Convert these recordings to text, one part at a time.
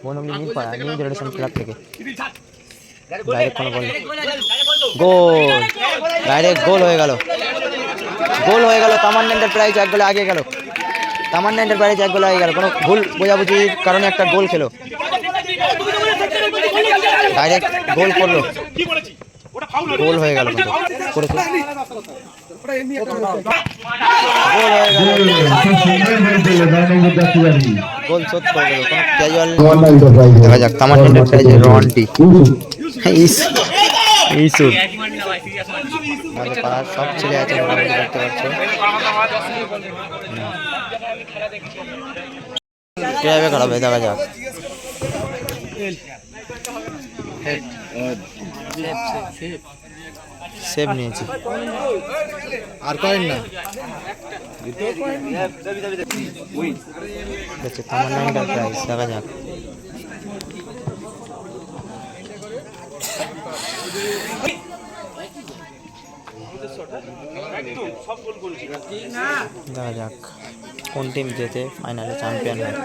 বনগ্লি Mirpara new generation club থেকে direct কোনো বল গোল, direct গোল হয়ে গেল, গোল হয়ে গেল। তামান্না এন্টারপ্রাইজ 1 গোলে আগে গেল, তামান্না এন্টারপ্রাইজ 1 গোলে আগে গেল। কোনো ভুল বোঝাবুঝির কারণে একটা গোল খেলো, ডাইরেক্ট গোল করলো, গোল হয়ে গেল, করেছে গোল শোধ করে গেল। কোনো ক্যাজুয়াল দেখা যাক। তামান্না এন্টারপ্রাইজের রন্টি ইসুর পাড়ার সব ছেলে আছে মোটামুটি দেখতে পাচ্ছ। কিভাবে খারাপ দেখা যাক। সেভ নিয়েছি আর করেন না। তামান্না এন্টারপ্রাইজ দেখা যাক। দেখা যাক কোন টিম জেতে ফাইনালে চ্যাম্পিয়ন হয়।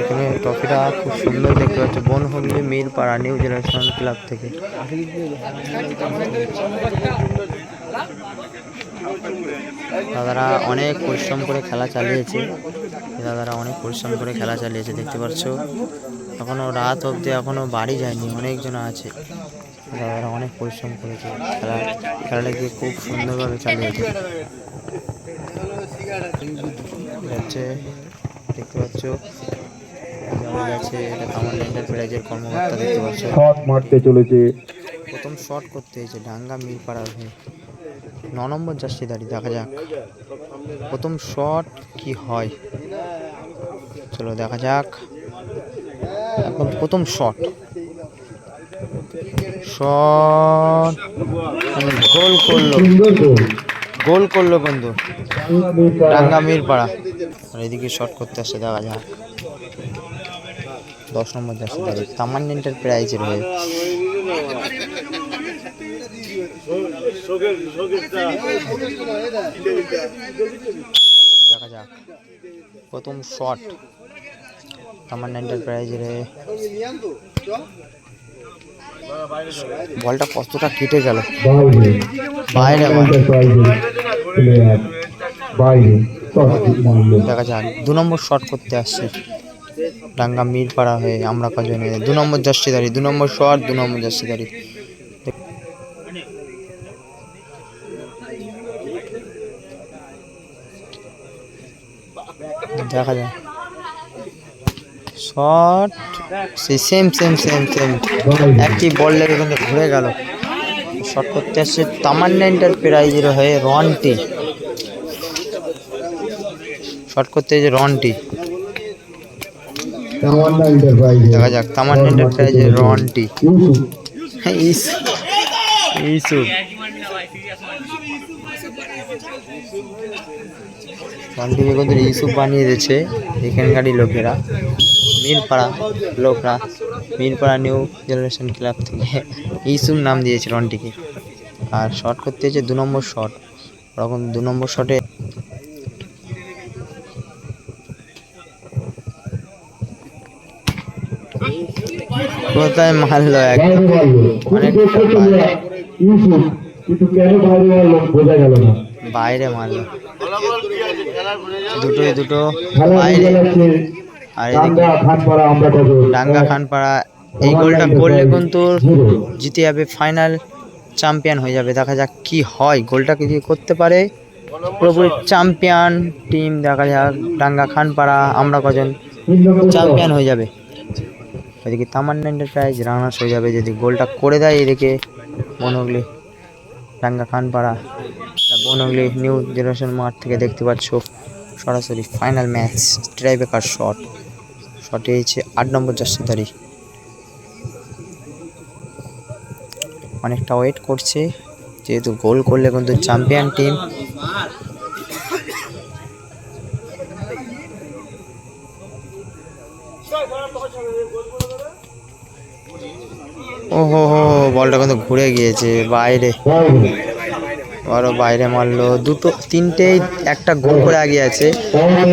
এখানে ট্রফিটা খুব সুন্দর দেখতে পাচ্ছ, Bonhooghly Mirpara new generation club থেকে। দাদারা অনেক পরিশ্রম করে খেলা চালিয়েছে, দাদারা অনেক পরিশ্রম করে খেলা চালিয়েছে দেখতে পাচ্ছ। এখনো রাত অবধি এখনো বাড়ি যায়নি, অনেকজন আছে। দাদারা অনেক পরিশ্রম করেছে, খেলাটাকে খুব সুন্দরভাবে চালিয়েছে। যাচ্ছে দেখতে পাচ্ছ, এটা তামান্না এন্টারপ্রাইজের কর্মকর্তা দেখতে পাচ্ছ। শট মারতে চলেছে, প্রথম শট করতে হয়েছে ডাঙ্গা মিরপাড়ার হয়ে 9 নম্বর জার্সিধারী। দেখা যাক প্রথম শট কি হয়, চলো দেখা যাক। একদম প্রথম শট, শট গোল করলো, গোল করলো বন্ধু ডাঙ্গা মিরপাড়া। আর এদিকে শট করতে আসছে, দেখা যাক 10 নম্বর জার্সিধারী তামান্না এন্টারপ্রাইজের হয়ে। দেখা যাক প্রথম শট তামান্না এন্টারপ্রাইজের হয়ে। বলটা কতটা কেটে গেল বাইরে। দেখা যাক 2 নম্বর শট করতে আসছে ডাঙ্গা মিরপাড়া হয়ে। আমরা কজন 2 নম্বর জার্সিধারী, 2 নম্বর শট, 2 নম্বর জার্সিধারী। দেখা যায় শট সেই সেম একটি বল লেগে কিন্তু ঘুরে গেল। শট করতে আসছে তামান্না এন্টারপ্রাইজের হয়ে রন্টি, শট করতে এসে রন্টি। দেখা যাক তামান্না এন্টারপ্রাইজের রন্টি ইসুর রন্টিকে কিন্তু ইসুফ বানিয়ে দিয়েছে এখানকারই লোকেরা, মিরপাড়া লোকরা, মিরপাড়া নিউ জেনারেশন ক্লাব থেকে ইসুফ নাম দিয়েছে রন্টিকে। আর শট করতে হচ্ছে 2 নম্বর শট। ওরকম 2 নম্বর শটে কোথায় মারলো, বাইরে মারলো, দুটো বাইরে। আর এদিকে ডাঙ্গা খানপাড়া এই গোলটা করলে কিন্তু জিতে যাবে, ফাইনাল চ্যাম্পিয়ন হয়ে যাবে। দেখা যাক কি হয়, গোলটা কি করতে পারে পুরোপুরি চ্যাম্পিয়ন টিম। দেখা যাক ডাঙ্গা খানপাড়া আমরা কজন চ্যাম্পিয়ন হয়ে যাবে। এদিকে তামান্না এন্টারপ্রাইজ রানার্স হয়ে যাবে যদি গোলটা করে দেয়। এদিকে বনহুগলি ডাঙ্গা খানপাড়া, বনহুগলি নিউ জেনারেশন মাঠ থেকে দেখতে পাচ্ছ সরাসরি ফাইনাল ম্যাচ। ট্রাইবেকার শট, শটে হয়েছে 8 নম্বর জার্সিধারী। অনেকটা ওয়েট করছে, যেহেতু গোল করলে কিন্তু চ্যাম্পিয়ন টিম। ওহো বলটা কিন্তু ঘুরে গিয়েছে বাইরে। আরও বাইরে মারলো দুটো তিনটেই একটা গোল করে এগিয়ে আছে।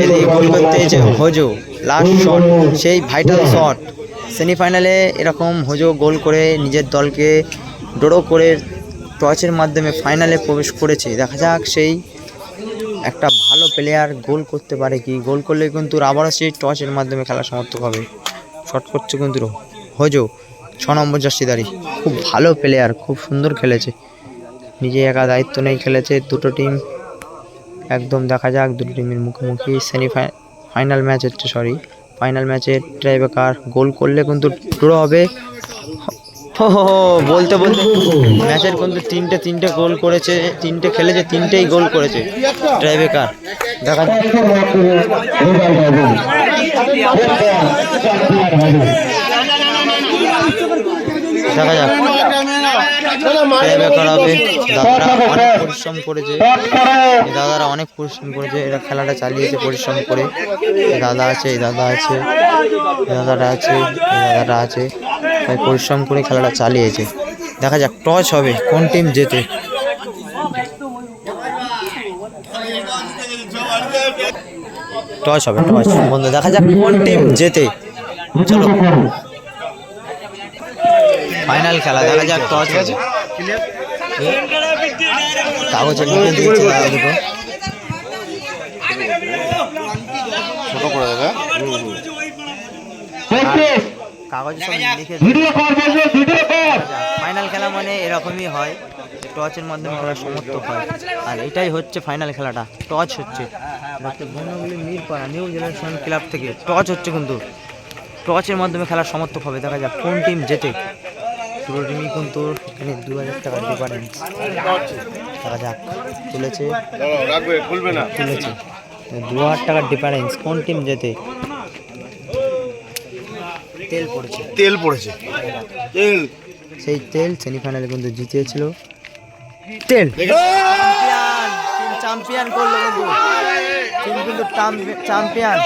এদিকে গোল করতে এসে হোজো লাস্ট শট, সেই ভাইটাল শট। সেমিফাইনালে এরকম হোজো গোল করে নিজের দলকে ড্র করে টসের মাধ্যমে ফাইনালে প্রবেশ করেছে। দেখা যাক সেই একটা ভালো প্লেয়ার গোল করতে পারে কি, গোল করলে কিন্তু আবারও সেই টসের মাধ্যমে খেলা সমর্থক হবে। শট করছে কিন্তু হোজো 6 নম্বর জার্সিধারী, খুব ভালো প্লেয়ার, খুব সুন্দর খেলেছে, নিজে একা দায়িত্ব নেই খেলেছে। দুটো টিম একদম দেখা যাক দুটো টিমের মুখোমুখি। ফাইনাল ম্যাচ হচ্ছে, ফাইনাল ম্যাচে ট্রাইবেকার গোল করলে কিন্তু ড্র হবে। বলতে বলতে ম্যাচের কিন্তু তিনটে গোল করেছে, তিনটে খেলেছে, তিনটেই গোল করেছে ট্রাইবেকার। দেখা যাক পরিশ্রম করেছে, দাদারা অনেক পরিশ্রম করেছে, এরা খেলাটা চালিয়েছে পরিশ্রম করে। দাদা আছে, দাদারা আছে, তাই পরিশ্রম করে খেলাটা চালিয়েছে। দেখা যাক টস হবে, কোন টিম জেতে। টস হবে, টস বন্ধু, দেখা যাক কোন টিম জেতে। চলো ফাইনাল খেলা, দেখা যাক টস আছে। কাগজে লিখে দিয়েছে দাদা দুটো, ছোট করে দেবে কাগজে সব লিখে। ফাইনাল খেলা মানে এরকমই হয়, টচের মাধ্যমে খেলা সমর্থক হয়। আর এটাই হচ্ছে ফাইনাল খেলাটা, টচ হচ্ছে মিরপাড়া নিউ জেনারেশন ক্লাব থেকে টচ হচ্ছে, কিন্তু টচের মাধ্যমে খেলার সমর্থক হবে। দেখা যাক কোন টিম জেতে। পুরো টিমই কিন্তু এখানে 2000 টাকার ডিফারেন্স। দেখা যাক তুলেছে 2000 টাকার ডিফারেন্স, কোন টিম জেতে। তেল পড়েছে সেই তেল সেমিফাইনালে কিন্তু জিতেছিল। তেল চ্যাম্পিয়ন করলো কিন্তু, টিম কিন্তু চ্যাম্পিয়ন।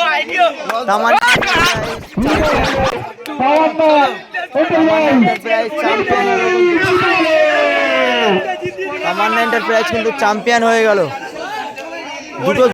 তামান্না এন্টারপ্রাইজ কিন্তু চ্যাম্পিয়ন হয়ে গেল। দুটো